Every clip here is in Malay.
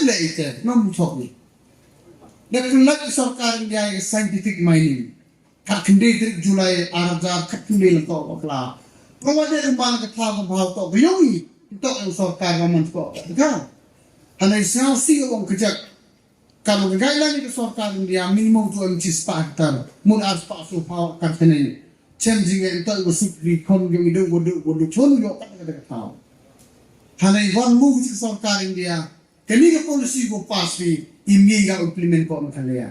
later, no talking. The collect Sorkar India scientific mining. Kakindit July Araja Kakindil of La. Provided a bank of dewïong, talk of Sorkar government for the town. And I now see on Kajak. Kalau guideline itu Sorkar India minimum to MCs factor, mun as pasu power cartene, changing it into super come you do would turn your town. Hanai one move to Sorkar India, can you policy go pass me immediate implement for Makalea?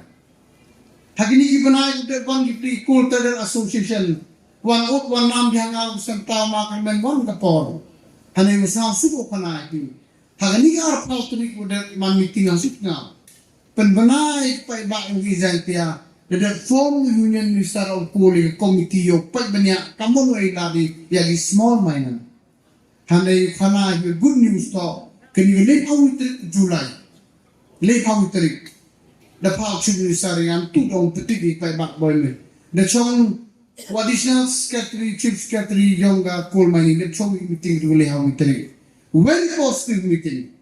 Hagini even I would one give cultural association, one out one arm hang out some power market and one the pawn. Hanai was now super panaki. Hagani are pastoring with that man meeting on sit now. Penbenai pai ba Indonesia the form union minister of poli committee yo pai banyak kamu ai lari yagi small miner handai khana good news to can you live out July live out the power minister yang tu dong peti pai ba boy me the chong additional secretary chief secretary younger coal mining the chong meeting to live out very positive meeting.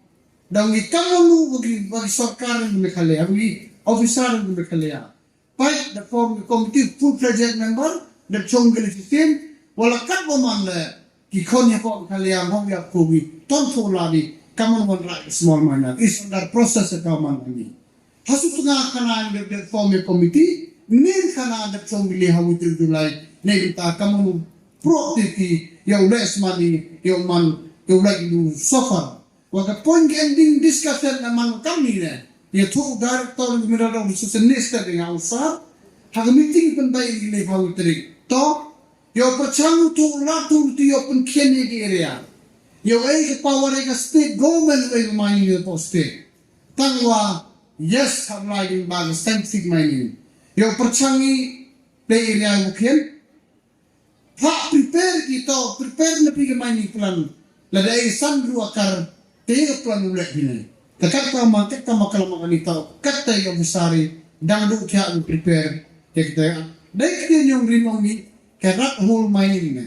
Dan kamu bagi Sorkar yang Mekalea, bagi officer yang Mekalea. Baik, the form committee full project member, the chonggel system, walakat boman le, kikonya kok Mekalea mau ya kogi, tonto lagi, kamu nak small miner, is under process kamu lagi. Hasil tengah kana the form committee, nin kana the chonggel hawi terjulai, nebita kamu proaktif, yang less money, yang lagi suffer. Waka point ending discussion naman kami na. Ya tu director ng Mineral Resources Minister ng Ausar. Hag meeting pun bayi gilay hawitri. To, yo pachangu tu latu ti yo pun kene di area. Yo ay power ay state government ay mining yo po state. Tangwa yes have lighting bag scientific mining. Yo pachangi play area mukhen. Pa prepare kita prepare na pigi mining plan. Ladai sandru akar tiga plan ulat ini. Kakak market kama kalamakan ito. Kata yung bisari dang do kaya ang prepare. Kita dahil kita yung rimong ni karat whole mining na.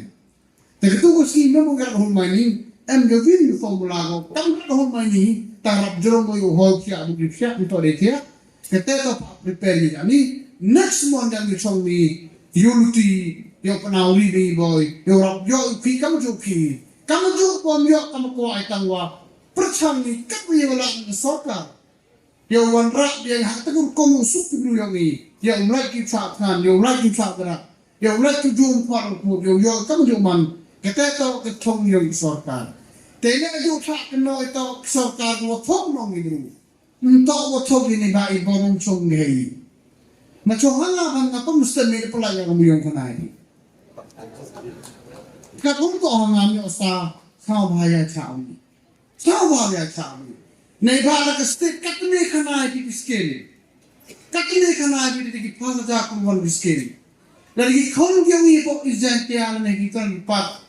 Tagatugo si mo karat whole mining. Ang gawin yung formula ko. Karat whole mining. Tarap jerong mo yung whole kaya ang siya ito dito ya. Kita ito pa prepare niya. Ni next month ang isang ni Yuluti yung panawli ni boy. Yung ki kamu joki. Kamu jok pomyo kamu ko ay tangwa. Percang ni kat ni wala ng Sorkar. Yung wanrak yang hatagur kong usuk dulu yang ni. Yang mulai kita kan, yang mulai kita berak. Yang mulai tujuan parang pun yang kamu juman. Kita tahu ketong yang Sorkar. Tena yung tak kena itu Sorkar watok nong itu. Untuk watok ini baik borong chong ni. Macam hal apa mesti ni pelajar kamu yang kena ini. Kalau tu orang yang sa bahaya cakap. Sawa ya kami. Nebala ke state katne khana di biskeli. Katne khana di di pasa ja kumwan biskeli. Dari khon yang ipo izantial ne gitan pat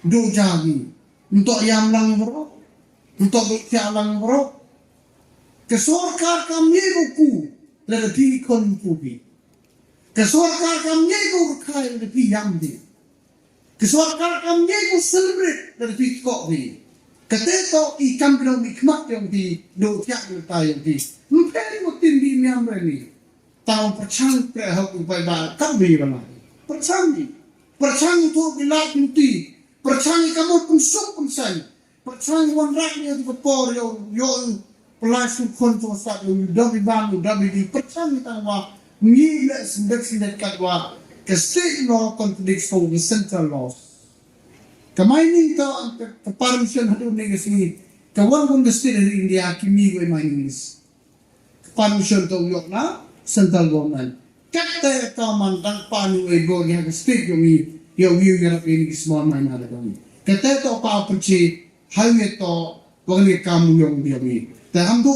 do jagi. Untuk yang lang bro. Untuk yang lang bro. Ke Sorkar kami buku dari di khon kubi. Ke Sorkar kami buku kai dari yang di. Ke Sorkar kami buku celebrate dari di kopi. Keteto ikan bilang nikmat yang di dotiak tayo di. Mungkin mutin di miamre ni. Tahu percang perhau kupai ba kami bala. Percang itu bilat muti. Percang kamu pun sok pun say. Percang wan rak ni di por yo pelasu konto sa yo dabi bangu dabi di percang tawa ngilas sindet kadwa. Ke state law contradicts for the central laws. Kamining ito ang permission hado ni kasi kawan kong gusto dari India kimi ko mining is permission to yok na central government. Kata ito man dang panu ay go niya state yung garap ini small mine hada kami. Kata ito pa perci highway to wag ni kamu yung diami. Taham do